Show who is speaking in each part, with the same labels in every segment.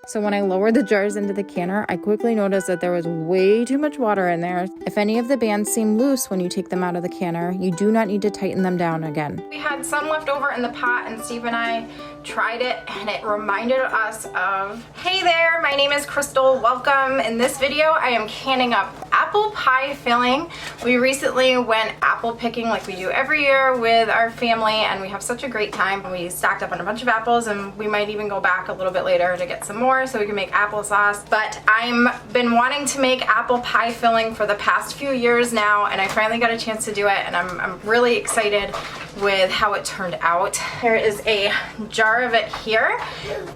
Speaker 1: So when I lowered the jars into the canner, I quickly noticed that there was way too much water in there. If any of the bands seem loose when you take them out of the canner, you do not need to tighten them down again. We had some left over in the pot, and Steve and I tried it, and it reminded us of, hey there, my name is Crystal, welcome. In this video, I am canning up apple pie filling. We recently went apple picking like we do every year with our family, and we have such a great time. We stacked up on a bunch of apples, and we might even go back a little bit later to get some more so we can make applesauce. But I've been wanting to make apple pie filling for the past few years now, and I finally got a chance to do it, and I'm really excited with how it turned out. There is a jar of it here.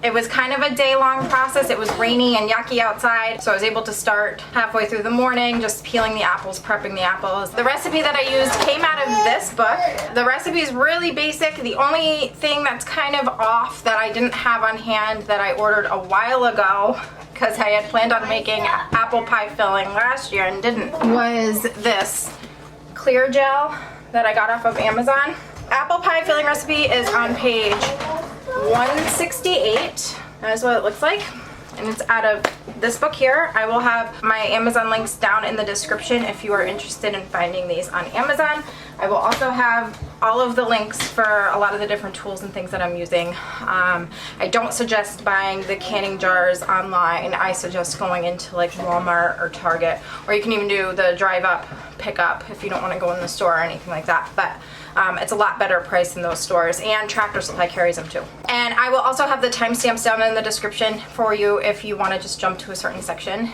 Speaker 1: It was kind of a day-long process. It was rainy and yucky outside, so I was able to start halfway through the morning just peeling the apples, prepping the apples. The recipe that I used came out of this book. The recipe is really basic. The only thing that's kind of off that I didn't have on hand that I ordered a while ago, because I had planned on making apple pie filling last year and didn't, was this clear gel that I got off of Amazon. Apple pie filling recipe is on page 168. That is what it looks like. And it's out of this book here. I will have my Amazon links down in the description if you are interested in finding these on Amazon. I will also have all of the links for a lot of the different tools and things that I'm using. I don't suggest buying the canning jars online. I suggest going into like Walmart or Target, or you can even do the drive up pickup if you don't want to go in the store or anything like that. But it's a lot better price in those stores, and Tractor Supply carries them too. And I will also have the timestamps down in the description for you if you want to just jump to a certain section.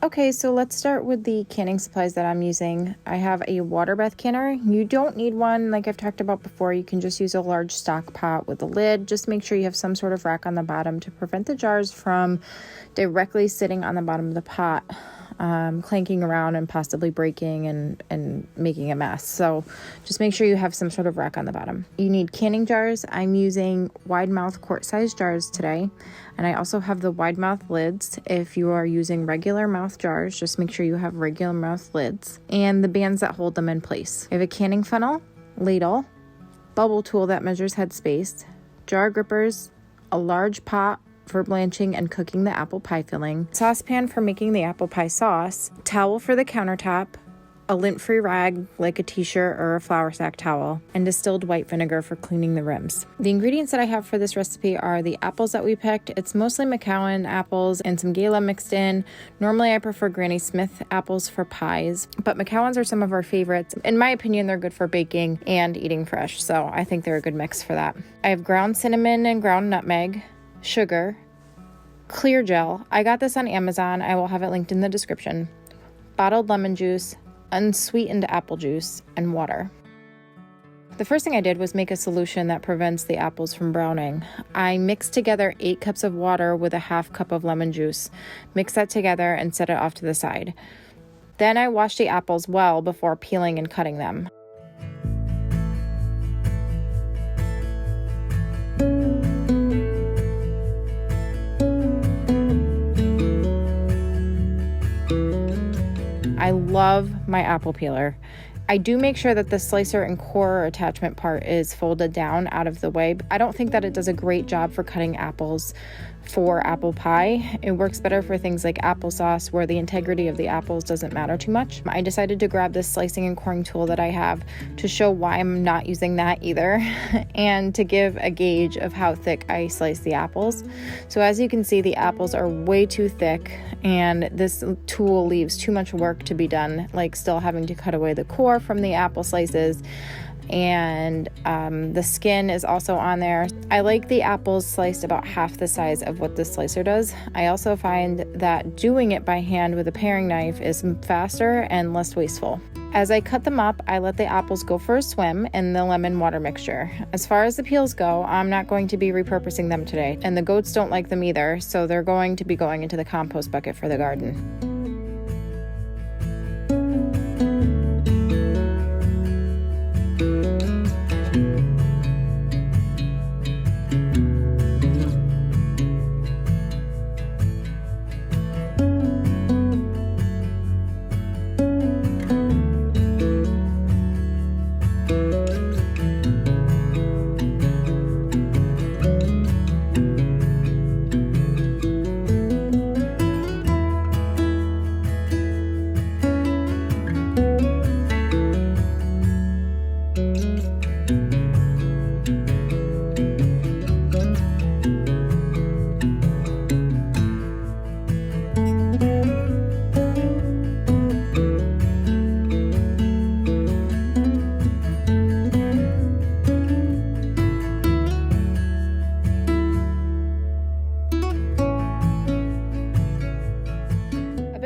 Speaker 1: Okay, so let's start with the canning supplies that I'm using. I have a water bath canner. You don't need one like I've talked about before. You can just use a large stock pot with a lid. Just make sure you have some sort of rack on the bottom to prevent the jars from directly sitting on the bottom of the pot, clanking around and possibly breaking and making a mess. So just make sure you have some sort of rack on the bottom. You need canning jars. I'm using wide mouth quart-sized jars today. And I also have the wide mouth lids. If you are using regular mouth jars, just make sure you have regular mouth lids and the bands that hold them in place. I have a canning funnel, ladle, bubble tool that measures headspace, jar grippers, a large pot for blanching and cooking the apple pie filling, saucepan for making the apple pie sauce, towel for the countertop, a lint-free rag like a t-shirt or a flour sack towel, and distilled white vinegar for cleaning the rims. The ingredients that I have for this recipe are the apples that we picked. It's mostly McCowan apples and some Gala mixed in. Normally I prefer Granny Smith apples for pies, but McCowans are some of our favorites. In my opinion, they're good for baking and eating fresh, so I think they're a good mix for that. I have ground cinnamon and ground nutmeg, sugar, clear gel. I got this on Amazon. I will have it linked in the description. Bottled lemon juice, unsweetened apple juice, and water. The first thing I did was make a solution that prevents the apples from browning. I mixed together 8 cups of water with a half cup of lemon juice. Mix that together and set it off to the side. Then I washed the apples well before peeling and cutting them. I love my apple peeler. I do make sure that the slicer and core attachment part is folded down out of the way. I don't think that it does a great job for cutting apples for apple pie. It works better for things like applesauce where the integrity of the apples doesn't matter too much. I decided to grab this slicing and coring tool that I have to show why I'm not using that either and to give a gauge of how thick I slice the apples. So as you can see, the apples are way too thick and this tool leaves too much work to be done, like still having to cut away the core from the apple slices. And the skin is also on there. I like the apples sliced about half the size of what this slicer does. I also find that doing it by hand with a paring knife is faster and less wasteful. As I cut them up, I let the apples go for a swim in the lemon water mixture. As far as the peels go, I'm not going to be repurposing them today, and the goats don't like them either, so they're going to be going into the compost bucket for the garden.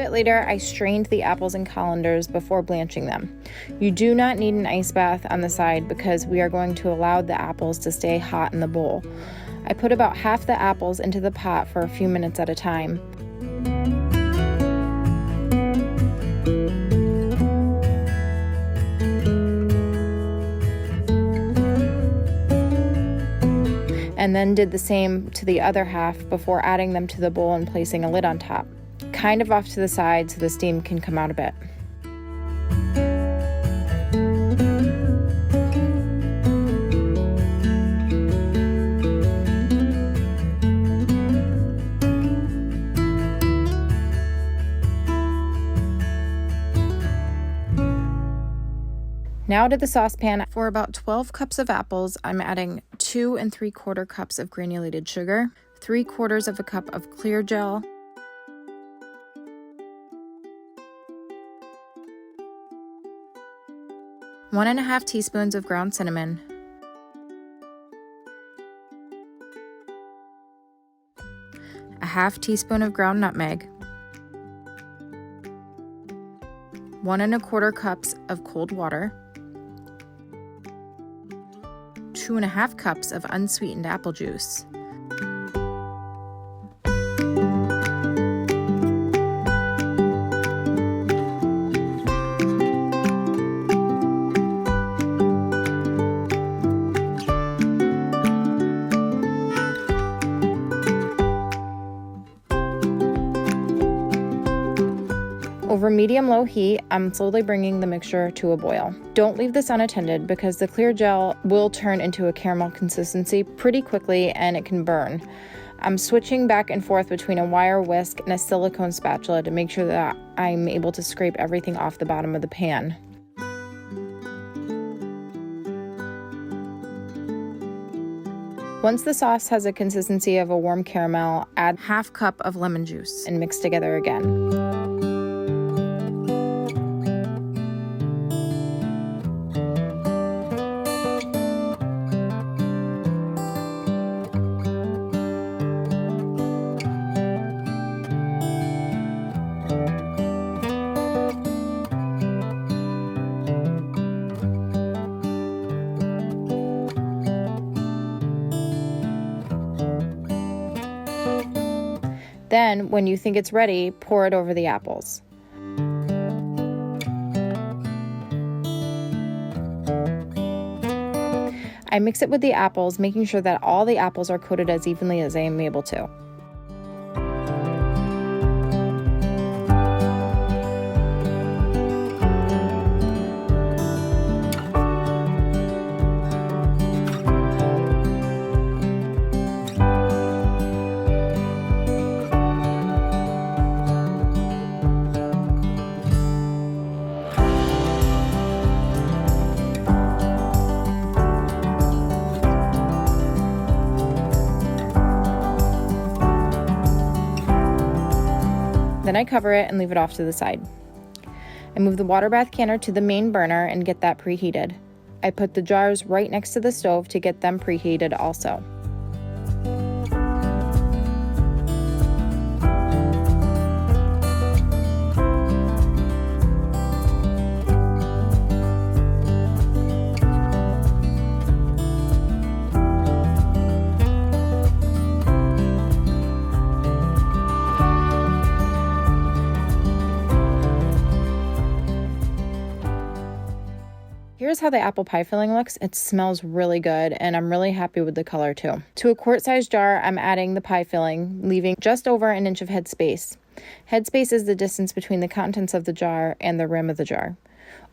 Speaker 1: bit later, I strained the apples and colanders before blanching them. You do not need an ice bath on the side because we are going to allow the apples to stay hot in the bowl. I put about half the apples into the pot for a few minutes at a time. And then did the same to the other half before adding them to the bowl and placing a lid on top, kind of off to the side so the steam can come out a bit. Now to the saucepan. For about 12 cups of apples, I'm adding 2 3/4 cups of granulated sugar, 3/4 of a cup of clear gel, one and a half teaspoons of ground cinnamon, a half teaspoon of ground nutmeg, 1 1/4 cups of cold water, 2 1/2 cups of unsweetened apple juice, Over medium-low heat, I'm slowly bringing the mixture to a boil. Don't leave this unattended because the clear gel will turn into a caramel consistency pretty quickly and it can burn. I'm switching back and forth between a wire whisk and a silicone spatula to make sure that I'm able to scrape everything off the bottom of the pan. Once the sauce has a consistency of a warm caramel, add half cup of lemon juice and mix together again. Then, when you think it's ready, pour it over the apples. I mix it with the apples, making sure that all the apples are coated as evenly as I am able to. Then I cover it and leave it off to the side. I move the water bath canner to the main burner and get that preheated. I put the jars right next to the stove to get them preheated also. Here's how the apple pie filling looks. It smells really good and I'm really happy with the color too. To a quart-sized jar, I'm adding the pie filling, leaving just over an inch of head space. Head space is the distance between the contents of the jar and the rim of the jar.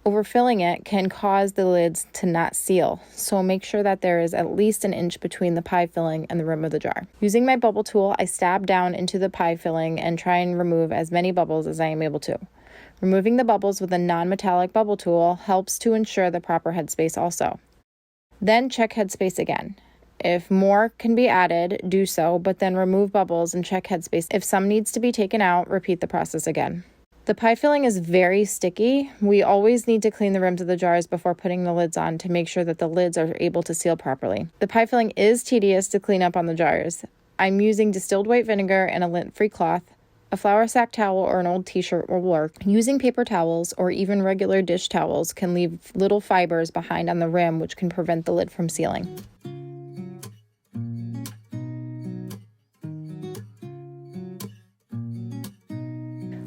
Speaker 1: Overfilling it can cause the lids to not seal, so make sure that there is at least an inch between the pie filling and the rim of the jar. Using my bubble tool, I stab down into the pie filling and try and remove as many bubbles as I am able to. Removing the bubbles with a non-metallic bubble tool helps to ensure the proper headspace also. Then check headspace again. If more can be added, do so, but then remove bubbles and check headspace. If some needs to be taken out, repeat the process again. The pie filling is very sticky. We always need to clean the rims of the jars before putting the lids on to make sure that the lids are able to seal properly. The pie filling is tedious to clean up on the jars. I'm using distilled white vinegar and a lint-free cloth. A flour sack towel or an old t-shirt will work. Using paper towels or even regular dish towels can leave little fibers behind on the rim, which can prevent the lid from sealing.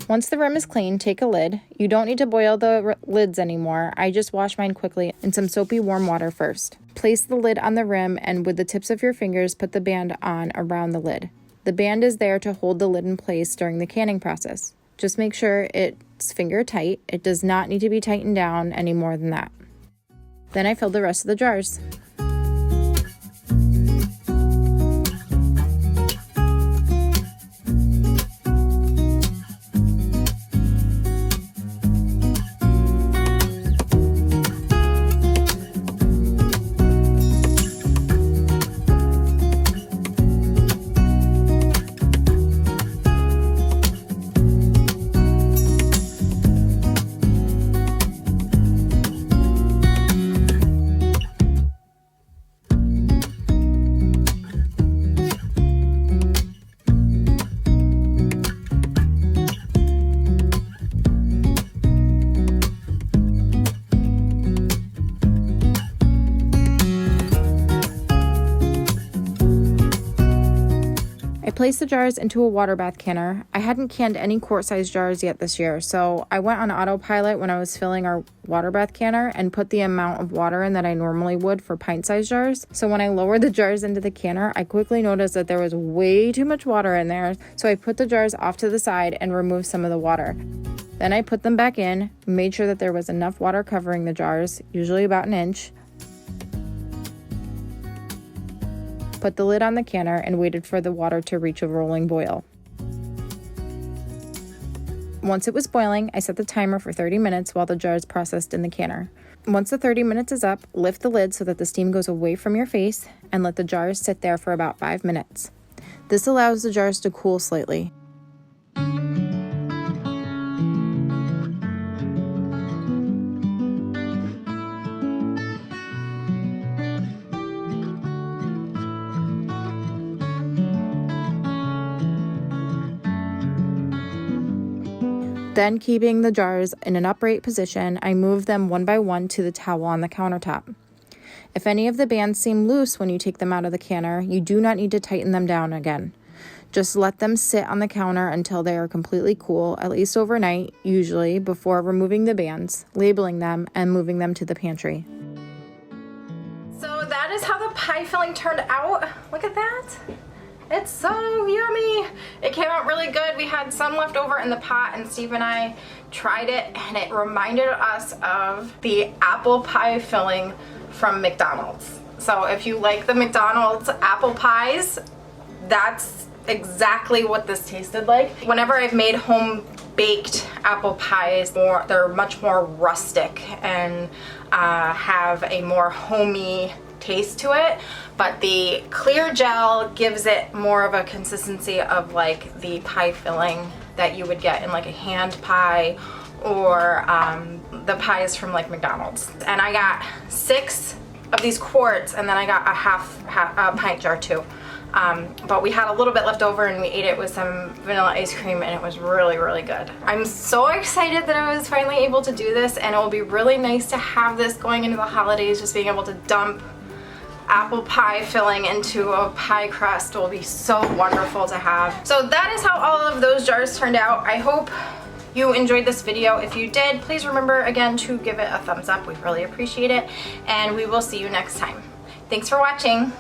Speaker 1: Once the rim is clean, take a lid. You don't need to boil the lids anymore. I just wash mine quickly in some soapy warm water first. Place the lid on the rim and with the tips of your fingers, put the band on around the lid. The band is there to hold the lid in place during the canning process. Just make sure it's finger tight. It does not need to be tightened down any more than that. Then I filled the rest of the jars. Place the jars into a water bath canner. I hadn't canned any quart-sized jars yet this year, so I went on autopilot when I was filling our water bath canner and put the amount of water in that I normally would for pint-sized jars. So when I lowered the jars into the canner, I quickly noticed that there was way too much water in there, so I put the jars off to the side and removed some of the water. Then I put them back in, made sure that there was enough water covering the jars, usually about an inch, put the lid on the canner, and waited for the water to reach a rolling boil. Once it was boiling, I set the timer for 30 minutes while the jars processed in the canner. Once the 30 minutes is up, lift the lid so that the steam goes away from your face and let the jars sit there for about 5 minutes. This allows the jars to cool slightly. Then, keeping the jars in an upright position, I move them one by one to the towel on the countertop. If any of the bands seem loose when you take them out of the canner, you do not need to tighten them down again. Just let them sit on the counter until they are completely cool, at least overnight, usually, before removing the bands, labeling them, and moving them to the pantry. So that is how the pie filling turned out. Look at that. It's so yummy. It came out really good. We had some left over in the pot and Steve and I tried it and it reminded us of the apple pie filling from McDonald's. So if you like the McDonald's apple pies, that's exactly what this tasted like. Whenever I've made home baked apple pies, they're much more rustic and have a more homey taste to it, but the clear gel gives it more of a consistency of like the pie filling that you would get in like a hand pie or the pies from like McDonald's. And I got 6 of these quarts and then I got a pint jar too. But we had a little bit left over and we ate it with some vanilla ice cream and it was really, really good. I'm so excited that I was finally able to do this, and it will be really nice to have this going into the holidays. Just being able to dump apple pie filling into a pie crust will be so wonderful to have. So that is how all of those jars turned out. I hope you enjoyed this video. If you did, please remember again to give it a thumbs up. We really appreciate it, and we will see you next time. Thanks for watching.